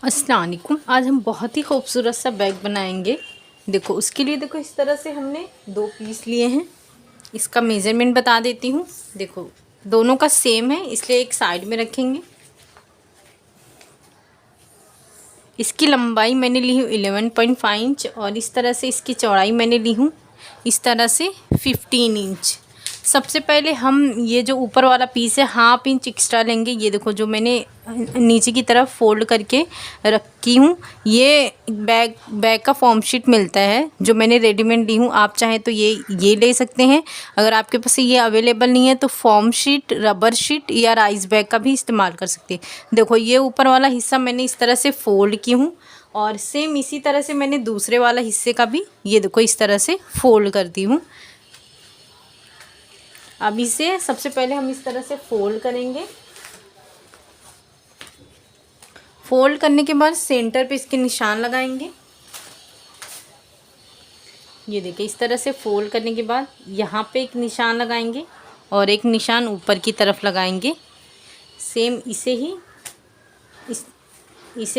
अस्सलाम वालेकुम। आज हम बहुत ही खूबसूरत सा बैग बनाएंगे। देखो उसके लिए देखो इस तरह से हमने 2 पीस लिए हैं। इसका मेज़रमेंट बता देती हूँ। देखो दोनों का सेम है, इसलिए एक साइड में रखेंगे। इसकी लंबाई मैंने ली हूँ 11.5 इंच और इस तरह से इसकी चौड़ाई मैंने ली हूँ इस तरह से 15 इंच। सबसे पहले हम ये जो ऊपर वाला पीस है 1/2 इंच एक्स्ट्रा लेंगे। ये देखो जो मैंने नीचे की तरफ फोल्ड करके रखी हूँ। ये बैग का फॉर्म शीट मिलता है जो मैंने रेडीमेड ली हूँ। आप चाहें तो ये ले सकते हैं। अगर आपके पास ये अवेलेबल नहीं है तो फॉर्म शीट, रबर शीट या राइस बैग का भी इस्तेमाल कर सकते हैं। देखो ये ऊपर वाला हिस्सा मैंने इस तरह से फोल्ड की हूँ और सेम इसी तरह से मैंने दूसरे वाला हिस्से का भी ये देखो इस तरह से फोल्ड कर दी हूँ। अब इसे सबसे पहले हम इस तरह से फोल्ड करेंगे। फोल्ड करने के बाद सेंटर पे इसके निशान लगाएंगे। ये देखिए इस तरह से फोल्ड करने के बाद यहाँ पे एक निशान लगाएंगे और एक निशान ऊपर की तरफ लगाएंगे। सेम इसे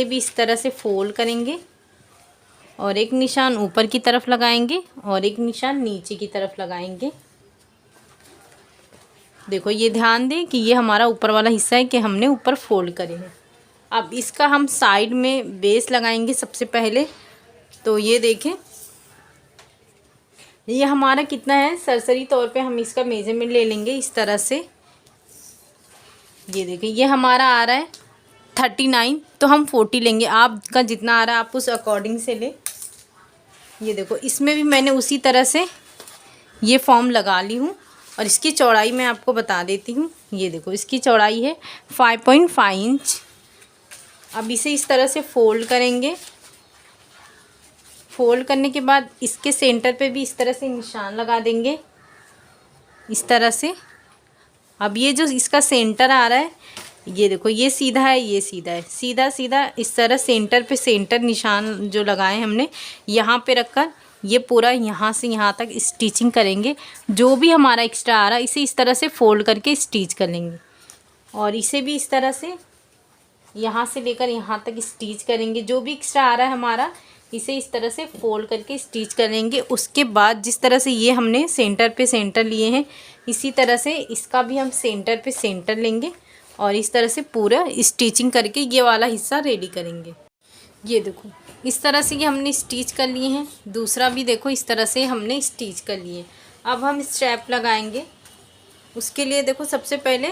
भी इस तरह से फोल्ड करेंगे और एक निशान ऊपर की तरफ लगाएंगे और एक निशान नीचे की तरफ लगाएंगे। देखो ये ध्यान दें कि ये हमारा ऊपर वाला हिस्सा है कि हमने ऊपर फोल्ड करे हैं। अब इसका हम साइड में बेस लगाएंगे सबसे पहले। तो ये देखें ये हमारा कितना है, सरसरी तौर पे हम इसका मेजरमेंट ले लेंगे इस तरह से। ये देखें ये हमारा आ रहा है 39, तो हम 40 लेंगे। आपका जितना आ रहा है आप उस अकॉर्डिंग से ले। ये देखो इसमें भी मैंने उसी तरह से ये फॉर्म लगा ली हूँ और इसकी चौड़ाई मैं आपको बता देती हूँ। ये देखो इसकी चौड़ाई है 5.5 इंच। अब इसे इस तरह से फोल्ड करेंगे। फोल्ड करने के बाद इसके सेंटर पे भी इस तरह से निशान लगा देंगे इस तरह से। अब ये जो इसका सेंटर आ रहा है ये देखो ये सीधा है, ये सीधा है, सीधा सीधा इस तरह सेंटर पे सेंटर निशान जो लगाए हमने यहाँ पे रखकर ये पूरा यहाँ से यहाँ तक स्टिचिंग करेंगे। जो भी हमारा एक्स्ट्रा आ रहा है इसे इस तरह से फोल्ड करके स्टिच कर लेंगे और इसे भी इस तरह से यहाँ से लेकर यहाँ तक स्टिच करेंगे। जो भी एक्स्ट्रा आ रहा है हमारा इसे इस तरह से फोल्ड करके स्टिच करेंगे। उसके बाद जिस तरह से ये हमने सेंटर पे सेंटर लिए हैं इसी तरह से इसका भी हम सेंटर पे सेंटर लेंगे और इस तरह से पूरा स्टिचिंग करके ये वाला हिस्सा रेडी करेंगे। ये देखो इस तरह से ये हमने स्टिच कर लिए हैं। दूसरा भी देखो इस तरह से हमने स्टिच कर लिए। अब हम स्ट्रैप लगाएंगे। उसके लिए देखो सबसे पहले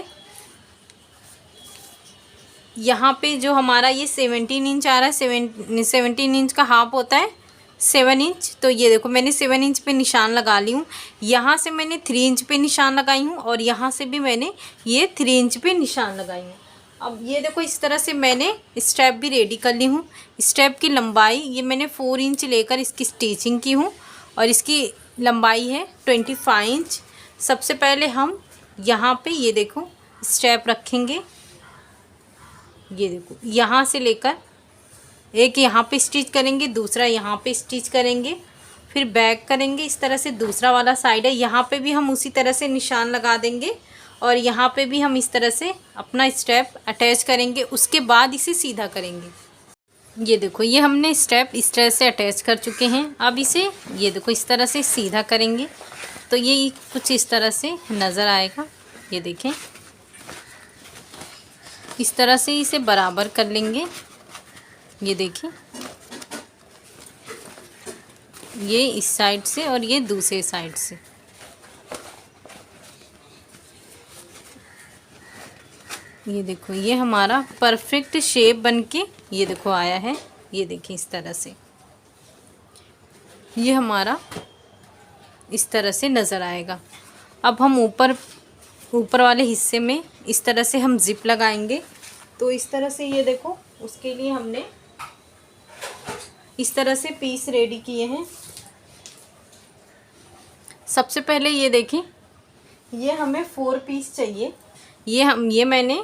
यहाँ पे जो हमारा ये 17 इंच आ रहा है, 17 इंच का हाफ होता है 7 इंच। तो ये देखो मैंने 7 इंच पे निशान लगा ली हूँ। यहाँ से मैंने 3 इंच पे निशान लगाई हूँ और यहाँ से भी मैंने ये 3 इंच पे निशान लगाई हूँ। अब ये देखो इस तरह से मैंने स्टेप भी रेडी कर ली हूँ। स्टेप की लंबाई ये मैंने 4 इंच लेकर इसकी स्टिचिंग की हूँ और इसकी लंबाई है 25 इंच। सबसे पहले हम यहाँ पे ये देखो स्टेप रखेंगे। ये देखो यहाँ से लेकर एक यहाँ पे स्टिच करेंगे, दूसरा यहाँ पे स्टिच करेंगे, फिर बैक करेंगे। इस तरह से दूसरा वाला साइड है यहाँ पे भी हम उसी तरह से निशान लगा देंगे और यहाँ पे भी हम इस तरह से अपना स्टेप अटैच करेंगे। उसके बाद इसे सीधा करेंगे। ये देखो ये हमने स्टेप इस तरह से अटैच कर चुके हैं। अब इसे ये देखो इस तरह से सीधा करेंगे तो ये कुछ इस तरह से नज़र आएगा। ये देखें इस तरह से इसे बराबर कर लेंगे। ये देखिए ये इस साइड से और ये दूसरे साइड से। ये देखो ये हमारा परफेक्ट शेप बनके ये देखो आया है। ये देखिए इस तरह से ये हमारा इस तरह से नज़र आएगा। अब हम ऊपर वाले हिस्से में इस तरह से हम जिप लगाएंगे। तो इस तरह से ये देखो उसके लिए हमने इस तरह से पीस रेडी किए हैं। सबसे पहले ये देखें ये हमें 4 पीस चाहिए। ये मैंने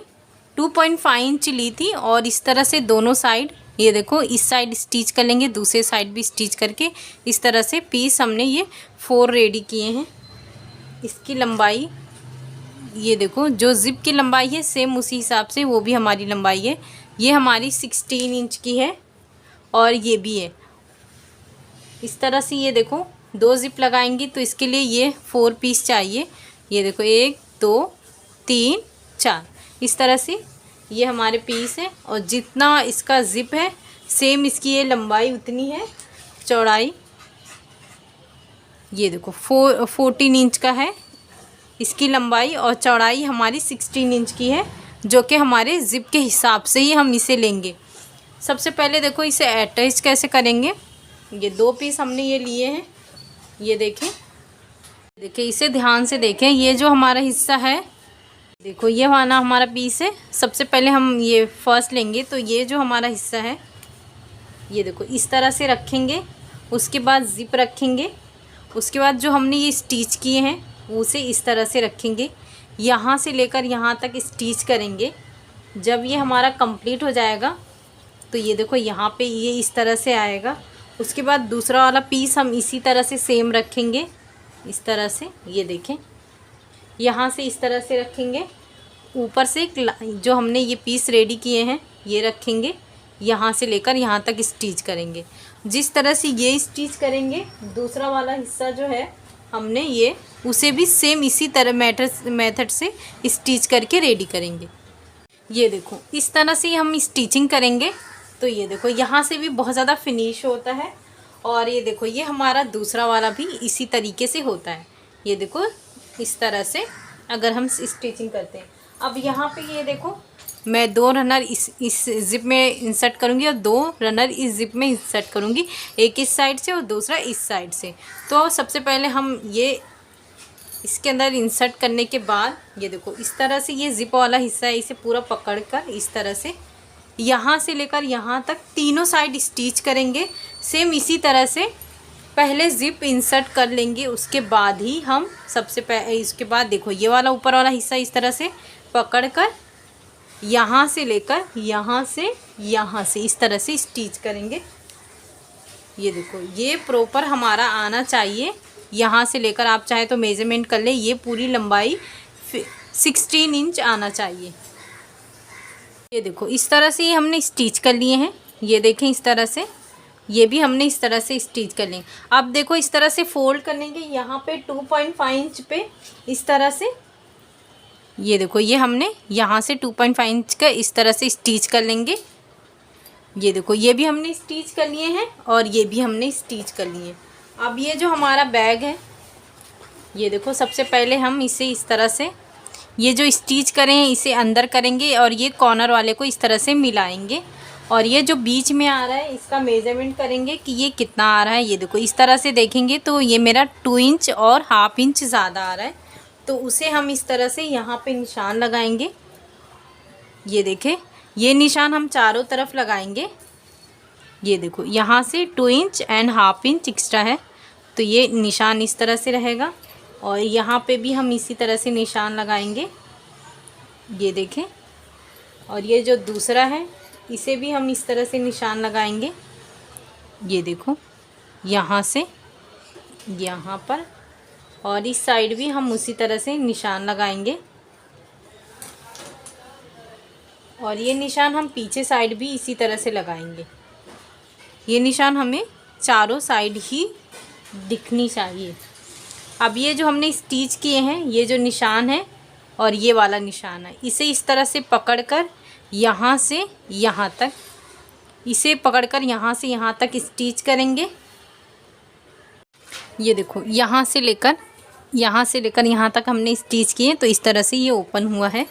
2.5 इंच ली थी और इस तरह से दोनों साइड ये देखो इस साइड स्टिच कर लेंगे, दूसरे साइड भी स्टिच करके इस तरह से पीस हमने ये 4 रेडी किए हैं। इसकी लंबाई ये देखो जो जिप की लंबाई है सेम उसी हिसाब से वो भी हमारी लंबाई है। ये हमारी 16 इंच की है और ये भी है। इस तरह से ये देखो 2 ज़िप लगाएंगी तो इसके लिए ये 4 पीस चाहिए। ये देखो 1 2 3 4 इस तरह से ये हमारे पीस है। और जितना इसका ज़िप है सेम इसकी ये लंबाई उतनी है, चौड़ाई ये देखो 14 इंच का है इसकी लंबाई और चौड़ाई हमारी 16 इंच की है, जो कि हमारे ज़िप के हिसाब से ही हम इसे लेंगे। सबसे पहले देखो इसे अटैच कैसे करेंगे। ये 2 पीस हमने ये लिए हैं, ये देखें इसे ध्यान से देखें। ये जो हमारा हिस्सा है देखो ये वाला हमारा पीस है। सबसे पहले हम ये फर्स्ट लेंगे तो ये जो हमारा हिस्सा है ये देखो इस तरह से रखेंगे। उसके बाद ज़िप रखेंगे। उसके बाद जो हमने ये स्टिच किए हैं उसे इस तरह से रखेंगे। यहाँ से लेकर यहाँ तक स्टिच करेंगे। जब ये हमारा कंप्लीट हो जाएगा तो ये देखो यहाँ पे ये इस तरह से आएगा। उसके बाद दूसरा वाला पीस हम इसी तरह से सेम रखेंगे, इस तरह से ये देखें यहाँ से इस तरह से रखेंगे। ऊपर से जो हमने ये पीस रेडी किए हैं ये रखेंगे। यहाँ से लेकर यहाँ तक स्टिच करेंगे। जिस तरह से ये स्टिच करेंगे दूसरा वाला हिस्सा जो है हमने ये उसे भी सेम इसी तरह मेथड से स्टिच करके रेडी करेंगे। ये देखो इस तरह से हम स्टिचिंग करेंगे तो ये देखो यहाँ से भी बहुत ज़्यादा फिनिश होता है। और ये देखो ये हमारा दूसरा वाला भी इसी तरीके से होता है। ये देखो इस तरह से अगर हम स्टिचिंग करते हैं। अब यहाँ पे ये देखो मैं 2 रनर इस ज़िप में इंसर्ट करूँगी और 2 रनर इस ज़िप में इंसर्ट करूँगी, एक इस साइड से और दूसरा इस साइड से। तो सबसे पहले हम ये इसके अंदर इंसर्ट करने के बाद ये देखो इस तरह से ये ज़िप वाला हिस्सा है, इसे पूरा पकड़कर इस तरह से यहाँ से लेकर यहाँ तक तीनों साइड स्टिच करेंगे। सेम इसी तरह से पहले ज़िप इंसर्ट कर लेंगे। उसके बाद ही हम इसके बाद देखो ये वाला ऊपर वाला हिस्सा इस तरह से पकड़कर यहाँ से लेकर यहाँ से इस तरह से स्टिच करेंगे। ये देखो ये प्रॉपर हमारा आना चाहिए। यहाँ से लेकर आप चाहे तो मेज़रमेंट कर लें, ये पूरी लंबाई 16 इंच आना चाहिए। ये देखो इस तरह से ये हमने स्टिच कर लिए हैं। ये देखें इस तरह से ये भी हमने इस तरह से स्टिच कर लें। अब देखो इस तरह से फोल्ड कर लेंगे यहाँ पे 2.5 इंच पे इस तरह से। ये देखो ये हमने यहाँ से 2.5 इंच का इस तरह से स्टिच कर लेंगे। ये देखो ये भी हमने स्टिच कर लिए हैं और ये भी हमने स्टिच कर लिए हैं। अब ये जो हमारा बैग है ये देखो सबसे पहले हम इसे इस तरह से ये जो स्टिच करें हैं इसे अंदर करेंगे और ये कॉर्नर वाले को इस तरह से मिलाएंगे। और ये जो बीच में आ रहा है इसका मेज़रमेंट करेंगे कि ये कितना आ रहा है। ये देखो इस तरह से देखेंगे तो ये मेरा 2 इंच और ½ इंच ज़्यादा आ रहा है, तो उसे हम इस तरह से यहाँ पे निशान लगाएंगे। ये देखें ये निशान हम चारों तरफ लगाएंगे। ये देखो यहाँ से 2 इंच एंड ½ इंच एक्स्ट्रा है, तो ये निशान इस तरह से रहेगा। और यहाँ पे भी हम इसी तरह से निशान लगाएंगे। ये देखें और ये जो दूसरा है इसे भी हम इस तरह से निशान लगाएंगे। ये देखो यहाँ से यहाँ पर, और इस साइड भी हम उसी तरह से निशान लगाएंगे। और ये निशान हम पीछे साइड भी इसी तरह से लगाएंगे। ये निशान हमें चारों साइड ही दिखनी चाहिए। अब ये जो हमने स्टिच किए हैं ये जो निशान है और ये वाला निशान है, इसे इस तरह से पकड़कर यहाँ से यहाँ तक, इसे पकड़कर यहाँ से यहाँ तक स्टिच करेंगे। ये देखो यहाँ से लेकर यहाँ तक हमने स्टिच किए, तो इस तरह से ये ओपन हुआ है।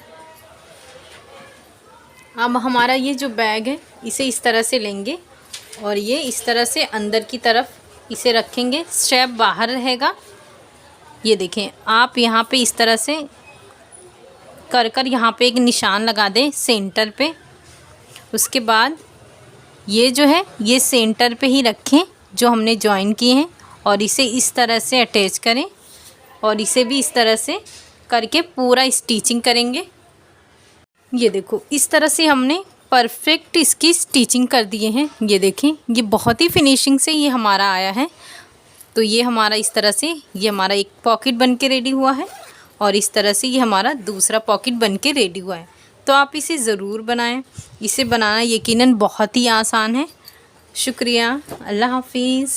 अब हमारा ये जो बैग है इसे इस तरह से लेंगे और ये इस तरह से अंदर की तरफ इसे रखेंगे, स्ट्रैप बाहर रहेगा। ये देखें आप यहाँ पे इस तरह से कर यहाँ पे एक निशान लगा दें सेंटर पे। उसके बाद ये जो है ये सेंटर पे ही रखें जो हमने जॉइन किए हैं, और इसे इस तरह से अटैच करें और इसे भी इस तरह से करके पूरा स्टिचिंग करेंगे। ये देखो इस तरह से हमने परफेक्ट इसकी स्टिचिंग कर दिए हैं। ये देखें ये बहुत ही फिनिशिंग से ये हमारा आया है। तो ये हमारा इस तरह से ये हमारा एक पॉकेट बन के रेडी हुआ है और इस तरह से ये हमारा दूसरा पॉकेट बन के रेडी हुआ है। तो तो आप इसे ज़रूर बनाएं। इसे बनाना यकीनन बहुत ही आसान है। शुक्रिया। अल्लाह हाफिज़।